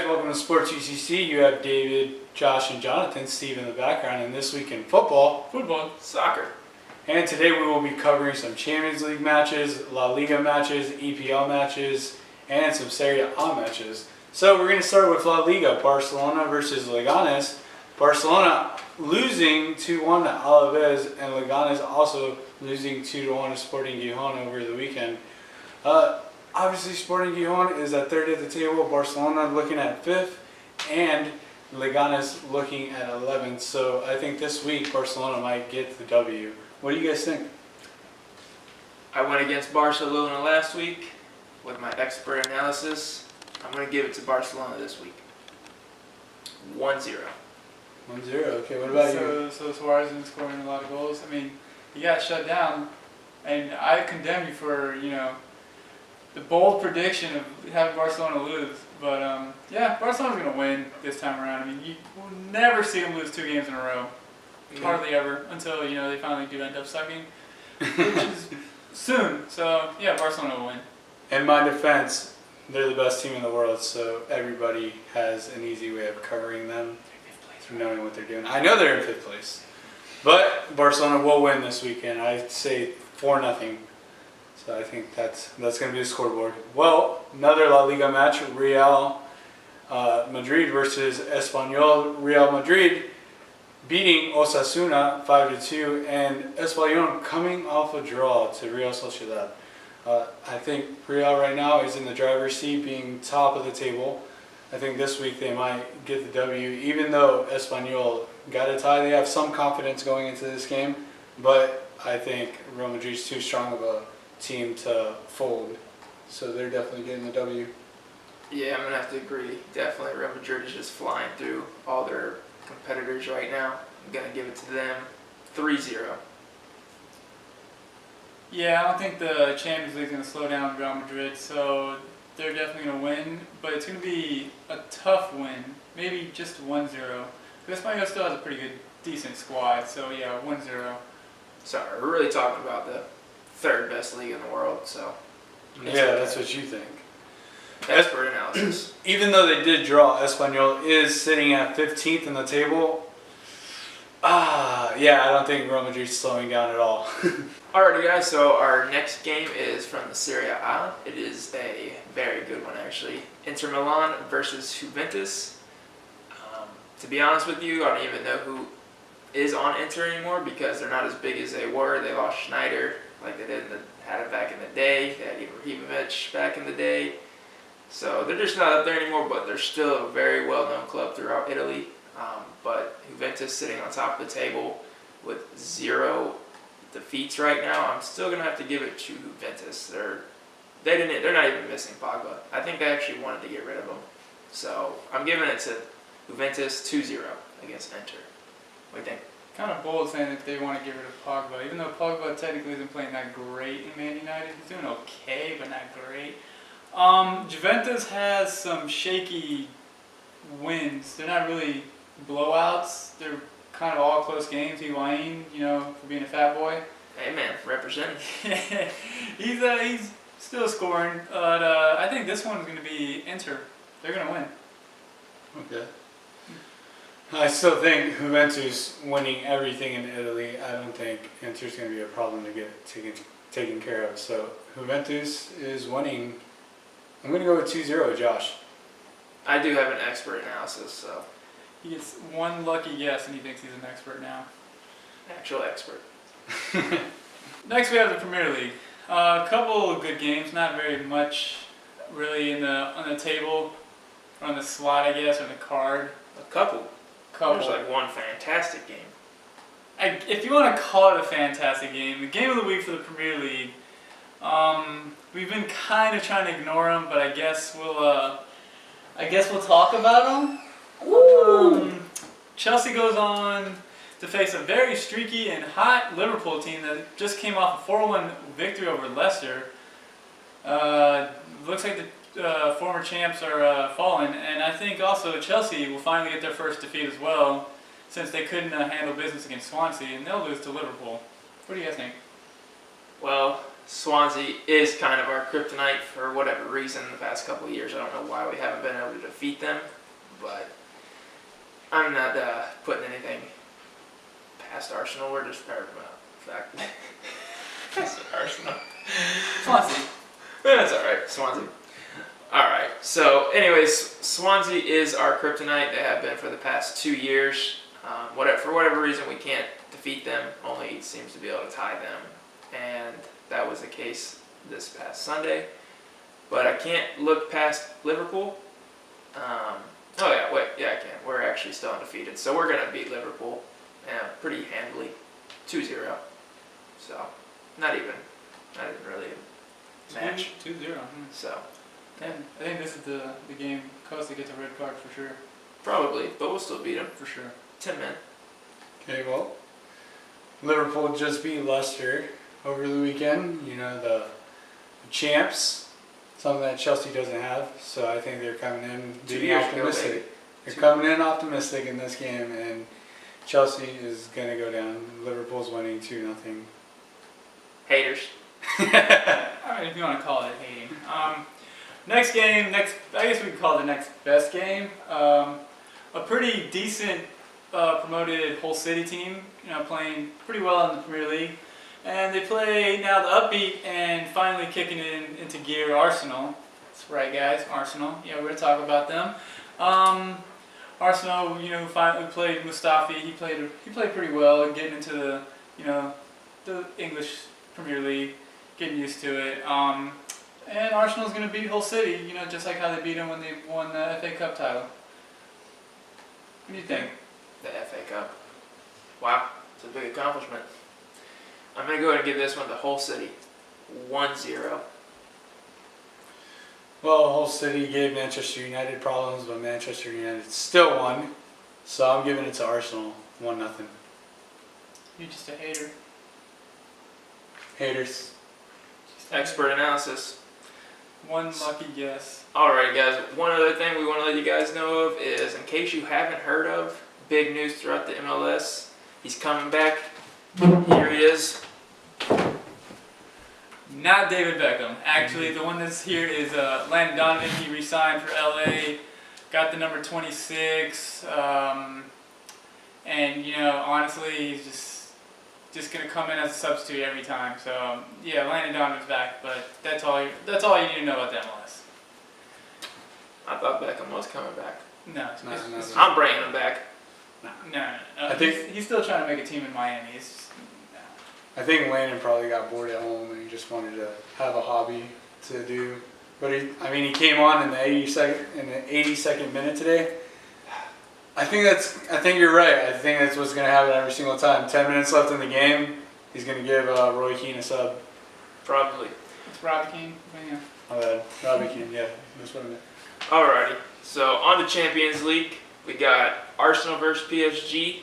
guys, welcome to SportsUCC. You have David, Josh, and Jonathan, Steve in the background, and this week in football, soccer. And today we will be covering some Champions League matches, La Liga matches, EPL matches, and some Serie A matches. So we're going to start with La Liga, Barcelona versus Leganes. Barcelona losing 2-1 to Alaves, and Leganes also losing 2-1 to Sporting Gijón over the weekend. Obviously, Sporting Gijón is at third at the table, Barcelona looking at fifth, and Leganes looking at 11th. So I think this week Barcelona might get the W. What do you guys think? I went against Barcelona last week with my expert analysis. I'm going to give it to Barcelona this week. 1-0. 1-0. Okay, what about you? So Suarez isn't scoring a lot of goals. I mean, he got shut down, and I condemn you for, the bold prediction of having Barcelona lose. But, yeah, Barcelona's going to win this time around. I mean, you will never see them lose 2 games in a row. Hardly ever, until, they finally do end up sucking, which is soon. So, yeah, Barcelona will win. In my defense, they're the best team in the world, so everybody has an easy way of covering them, knowing what they're doing. I know they're in 5th place, but Barcelona will win this weekend. I say 4-0. So I think that's going to be the scoreboard. Well, another La Liga match, Real Madrid versus Espanyol. Real Madrid beating Osasuna 5-2, and Espanyol coming off a draw to Real Sociedad. I think Real right now is in the driver's seat, being top of the table. I think this week they might get the W, even though Espanyol got a tie. They have some confidence going into this game, but I think Real Madrid's too strong of a team to fold, so they're definitely getting the W. Yeah, I'm going to have to agree. Definitely Real Madrid is just flying through all their competitors right now. I'm going to give it to them 3-0. Yeah, I don't think the Champions League is going to slow down Real Madrid, so they're definitely going to win, but it's going to be a tough win, maybe just 1-0. Espanyol still has a pretty good, decent squad, so yeah, 1-0. Sorry, we're really talking about the 3rd best league in the world, so. Yeah, that's what you think. Expert analysis. Even though they did draw, Espanyol is sitting at 15th in the table. Yeah, I don't think Real Madrid's slowing down at all. Alrighty guys, so our next game is from the Serie A. It is a very good one actually. Inter Milan versus Juventus. To be honest with you, I don't even know who is on Inter anymore because they're not as big as they were. They lost Schneider like they had it back in the day. They had Ibrahimovic back in the day. So they're just not up there anymore, but they're still a very well-known club throughout Italy. But Juventus sitting on top of the table with 0 defeats right now. I'm still gonna have to give it to Juventus. They're not even missing Pogba. I think they actually wanted to get rid of him. So I'm giving it to Juventus 2-0 against Inter. What do you think? Kind of bold saying that they want to get rid of Pogba, even though Pogba technically isn't playing that great in Man United. He's doing okay, but not great. Juventus has some shaky wins. They're not really blowouts. They're kind of all close games. Higuain, for being a fat boy. Hey man, representing. he's still scoring, but I think this one's going to be Inter. They're going to win. Okay. I still think Juventus winning everything in Italy. I don't think Inter's going to be a problem to get taken care of. So Juventus is winning. I'm going to go with 2-0, Josh. I do have an expert analysis, so. He gets one lucky guess and he thinks he's an expert now. Actual expert. Next we have the Premier League. A couple of good games, not very much really on the table, or on the slot I guess, or the card. A couple. There's like one fantastic game. If you want to call it a fantastic game, the game of the week for the Premier League, we've been kind of trying to ignore them, but I guess we'll talk about them. Chelsea goes on to face a very streaky and hot Liverpool team that just came off a 4-1 victory over Leicester. Looks like the former champs are falling, and I think also Chelsea will finally get their first defeat as well, since they couldn't handle business against Swansea, and they'll lose to Liverpool. What do you guys think? Well, Swansea is kind of our kryptonite for whatever reason the past couple of years. I don't know why we haven't been able to defeat them, but I'm not putting anything past Arsenal. We're just fact. Arsenal. Swansea. That's all right, Swansea. All right. So, anyways, Swansea is our kryptonite. They have been for the past 2 years. For whatever reason, we can't defeat them. Only seems to be able to tie them, and that was the case this past Sunday. But I can't look past Liverpool. I can. We're actually still undefeated, so we're gonna beat Liverpool, pretty handily, 2-0. So, not even really a match. 2-0. So, And I think this is the game Costa gets a red card for sure. probably, but we'll still beat them. For sure. 10 men. Okay, well, Liverpool just beat Leicester over the weekend. You know, the champs, something that Chelsea doesn't have. So I think they're coming in 2 being years ago, optimistic. baby. They're coming in optimistic in this game, and Chelsea is going to go down. Liverpool's winning 2-0. Haters. I mean, if you want to call it hating. Next game, I guess we could call it the next best game. A pretty decent promoted Hull City team, playing pretty well in the Premier League. And they play now the upbeat and finally kicking it into gear Arsenal. That's right, guys, Arsenal. Yeah, we're going to talk about them. Arsenal, finally played Mustafi. He played pretty well, getting into the English Premier League, getting used to it. And Arsenal's going to beat Hull City, just like how they beat them when they won the FA Cup title. What do you think? The FA Cup. Wow, it's a big accomplishment. I'm going to go ahead and give this one to Hull City. 1-0. Well, Hull City gave Manchester United problems, but Manchester United still won. So I'm giving it to Arsenal, 1-0. You're just a hater. Haters. Expert analysis. One lucky guess. Alright guys, one other thing we want to let you guys know of is, in case you haven't heard of, big news throughout the MLS, he's coming back. Here he is. Not David Beckham. Actually, the one that's here is Landon Donovan. He re-signed for LA, got the number 26, and honestly, he's just gonna come in as a substitute every time. So yeah, Landon Donovan's back, but that's all you need to know about the MLS. I thought Beckham was coming back. No, I'm bringing him back. No. I think he's still trying to make a team in Miami. I think Landon probably got bored at home and he just wanted to have a hobby to do. But he came on in the 82nd minute today. I think you're right. I think that's what's going to happen every single time. 10 minutes left in the game. He's going to give Roy Keane a sub. Probably. It's Robbie Keane. Yeah. My bad. Robbie Keane. Yeah, that's what I meant. Alrighty. So on the Champions League, we got Arsenal versus PSG.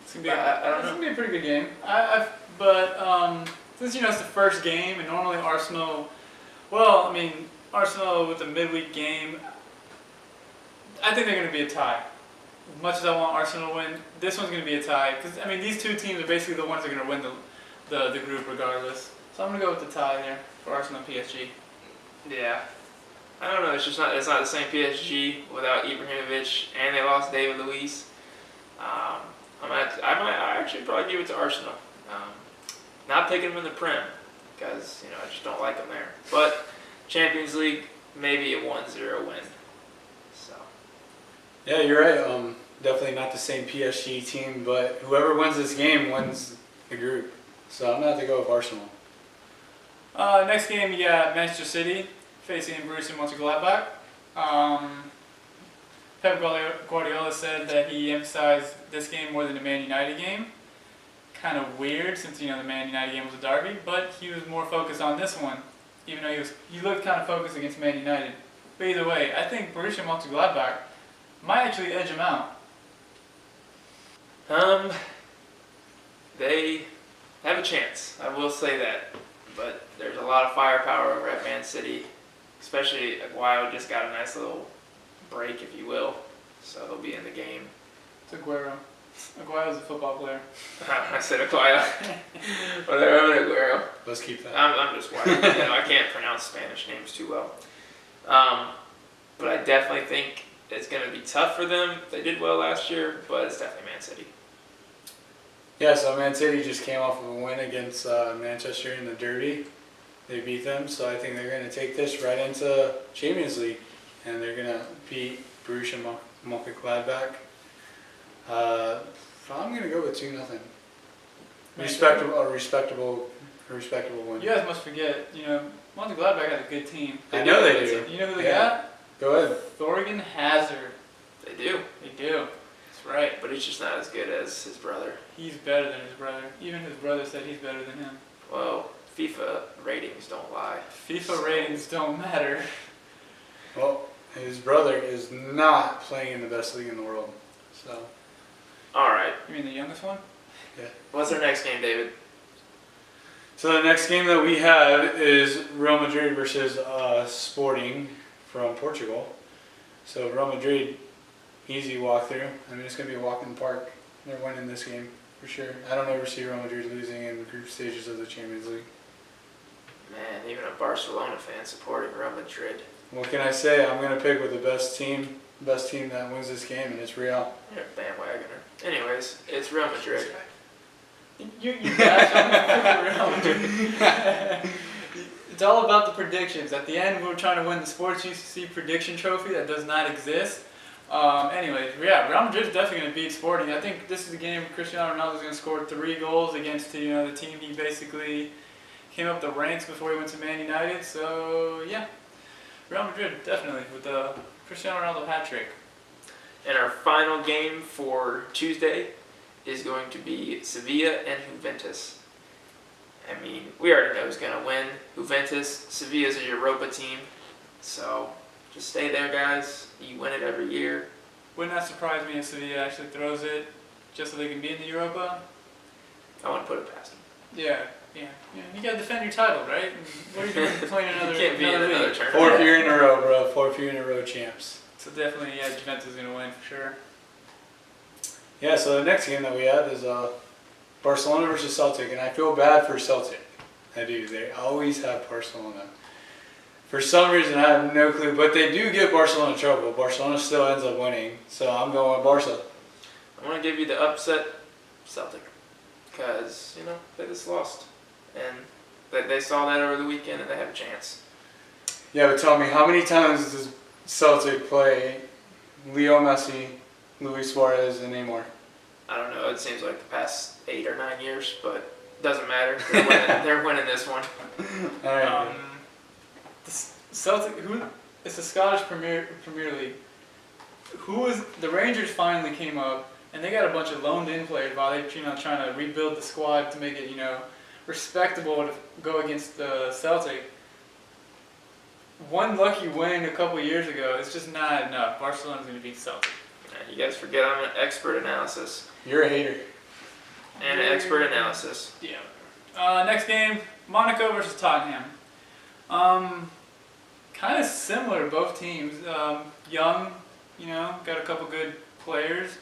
It's gonna be a pretty good game. But since it's the first game, and normally Arsenal, Arsenal with the midweek game, I think they're gonna be a tie. As much as I want Arsenal to win, this one's gonna be a tie because these two teams are basically the ones that are gonna win the group regardless. So I'm gonna go with the tie there for Arsenal and PSG. Yeah. I don't know. It's not the same PSG without Ibrahimovic, and they lost David Luiz. I might actually probably give it to Arsenal. Not picking them in the Prem because I just don't like them there. But Champions League, maybe a 1-0 win. So. Yeah, you're right. Definitely not the same PSG team, but whoever wins this game wins the group. So I'm gonna have to go with Arsenal. Next game, you got Manchester City facing Borussia Mönchengladbach. Pep Guardiola said that he emphasized this game more than the Man United game. Kind of weird since the Man United game was a derby, but he was more focused on this one, even though he looked kind of focused against Man United. But either way, I think Borussia Mönchengladbach might actually edge him out. They have a chance. I will say that, but there's a lot of firepower over at Man City, especially Aguero just got a nice little break, if you will, so they'll be in the game. It's Aguero. Aguayo's a football player. I said Aguayo. Whatever, I'm an Aguero. Let's keep that. I'm just white. I can't pronounce Spanish names too well. But I definitely think it's going to be tough for them. They did well last year, but it's definitely Man City. Yeah, so Man City just came off of a win against Manchester in the Derby. They beat them, so I think they're going to take this right into Champions League, and they're going to beat Borussia Mönchengladbach. I'm going to go with 2-0. Respectable win. You guys must forget, Mönchengladbach has a good team. I know they do. You know who they got? Go ahead. Thorgan Hazard. They do. They do. That's right. But he's just not as good as his brother. He's better than his brother. Even his brother said he's better than him. Well, FIFA ratings don't lie. FIFA ratings don't matter. Well, his brother is not playing in the best league in the world. So. All right. You mean the youngest one? Yeah. What's our next game, David? So the next game that we have is Real Madrid versus Sporting from Portugal. So Real Madrid, easy walkthrough. I mean, it's going to be a walk in the park. They're winning this game for sure. I don't ever see Real Madrid losing in group stages of the Champions League. Man, even a Barcelona fan supporting Real Madrid. What can I say? I'm going to pick with the best team that wins this game, and it's Real. You're a bandwagoner. Anyways, it's Real Madrid. You guys, I'm going to pick Real Madrid. It's all about the predictions. At the end, we're trying to win the SportsUCC prediction trophy that does not exist. Anyways, yeah, Real Madrid's definitely going to beat Sporting. I think this is the game Cristiano Ronaldo's going to score 3 goals against the team he basically came up the ranks before he went to Man United. So yeah, Real Madrid definitely with the Cristiano Ronaldo hat trick. And our final game for Tuesday is going to be Sevilla and Juventus. I mean, we already know who's going to win. Juventus, Sevilla's a Europa team, so just stay there, guys. You win it every year. Wouldn't that surprise me if Sevilla actually throws it just so they can be in the Europa? I want to put it past them. Yeah. You got to defend your title, right? What are you doing playing another? You can't be in another league? tournament. 4th year in a row, bro. 4th year in a row champs. So definitely, yeah, Juventus is going to win for sure. Yeah, so the next game that we have is Barcelona versus Celtic, and I feel bad for Celtic. I do. They always have Barcelona. For some reason, I have no clue, but they do give Barcelona trouble. Barcelona still ends up winning, so I'm going with Barca. I want to give you the upset Celtic because, they just lost. And they saw that over the weekend and they have a chance. Yeah, but tell me, how many times does Celtic play Leo Messi, Luis Suarez, and Neymar? I don't know. It seems like the past 8 or 9 years, but it doesn't matter. They're winning this one. All right. The Celtic, it's the Scottish Premier League. The Rangers finally came up, and they got a bunch of loaned-in players while they're trying to rebuild the squad to make it respectable to go against the Celtic. One lucky win a couple years ago, it's just not enough. Barcelona's going to beat Celtic. You guys forget I'm an expert analysis. You're a hater. And an expert analysis. Yeah. Next game, Monaco versus Tottenham. Kind of similar, both teams. Young, got a couple good players.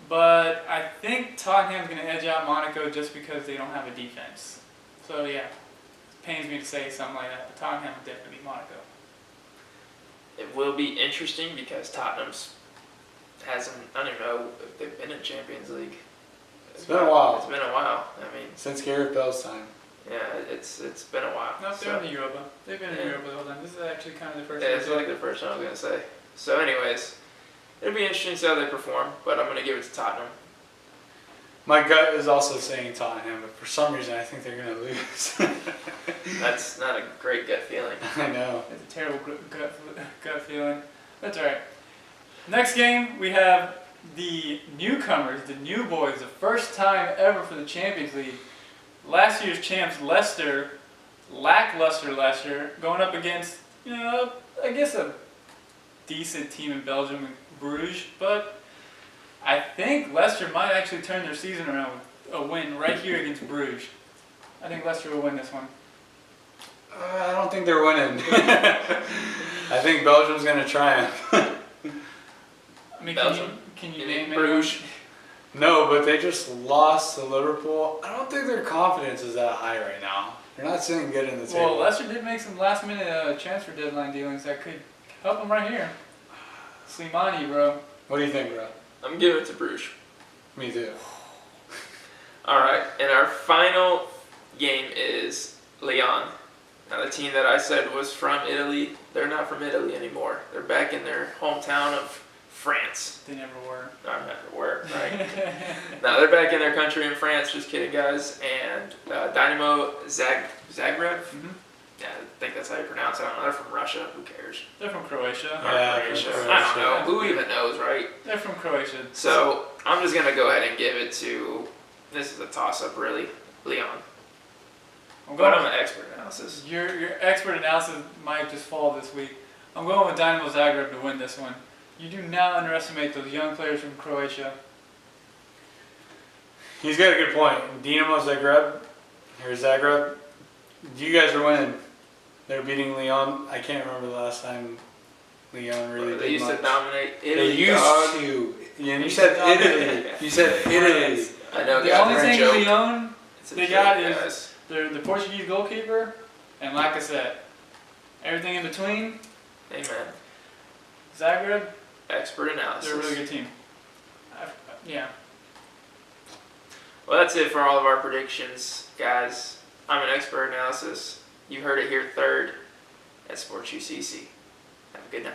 But I think Tottenham's going to edge out Monaco just because they don't have a defense. So yeah, it pains me to say something like that, but Tottenham will definitely beat Monaco. It will be interesting because Tottenham's hasn't, I don't even know if they've been in Champions League. It's been a while. It's been a while. I mean, Since Gareth Bale's time. yeah, it's been a while. No, they're in the Europa. They've been in the Europa the whole time. This is actually kind of the first Yeah, time. it's like the first time I was going to say. So anyways, it'll be interesting to see how they perform, but I'm going to give it to Tottenham. My gut is also saying Tottenham, but for some reason I think they're going to lose. That's not a great gut feeling. I know. It's a terrible gut feeling. That's all right. Next game, we have the newcomers, the new boys, the first time ever for the Champions League. Last year's champs, Leicester, lackluster Leicester, going up against, I guess a decent team in Belgium, Bruges, but I think Leicester might actually turn their season around with a win right here against Bruges. I think Leicester will win this one. I don't think they're winning. I think Belgium's going to triumph. I mean, Belgium. can you You name mean Bruges? No, but they just lost to Liverpool. I don't think their confidence is that high right now. They're not sitting good in the table. Well, Leicester did make some last-minute transfer deadline dealings that could help them right here. Slimani, bro. What do you think, bro? I'm giving it to Bruges. Me too. All right, and our final game is Lyon. Now, the team that I said was from Italy, they're not from Italy anymore. They're back in their hometown of France. They never were. No, never were, right? No, they're back in their country in France. Just kidding, guys. And Dynamo Zagreb. Mm-hmm. Yeah, I think that's how you pronounce it. I don't know. They're from Russia. Who cares? They're from Croatia. Or Yeah, Croatia. from I don't know. Croatia. Who even knows, right? They're from Croatia. So I'm just gonna go ahead and give it to. This is a toss-up, really. Lyon. But I'm an expert analysis. Your expert analysis might just fall this week. I'm going with Dynamo Zagreb to win this one. You do not underestimate those young players from Croatia. He's got a good point. Dinamo Zagreb, you guys are winning. They're beating Lyon. I can't remember the last time Lyon really They did used much. to dominate Italy. They used dog. to. And you said Italy. You said Italy. I know. The guys, only we're a thing joke. Lyon It's a they joke, got is guys. the Portuguese goalkeeper and Lacazette. Everything in between, Amen. Zagreb, Expert analysis. they're a really good team. Yeah. Well, that's it for all of our predictions, guys. I'm an expert analysis. You heard it here third at SportsUCC. Have a good night.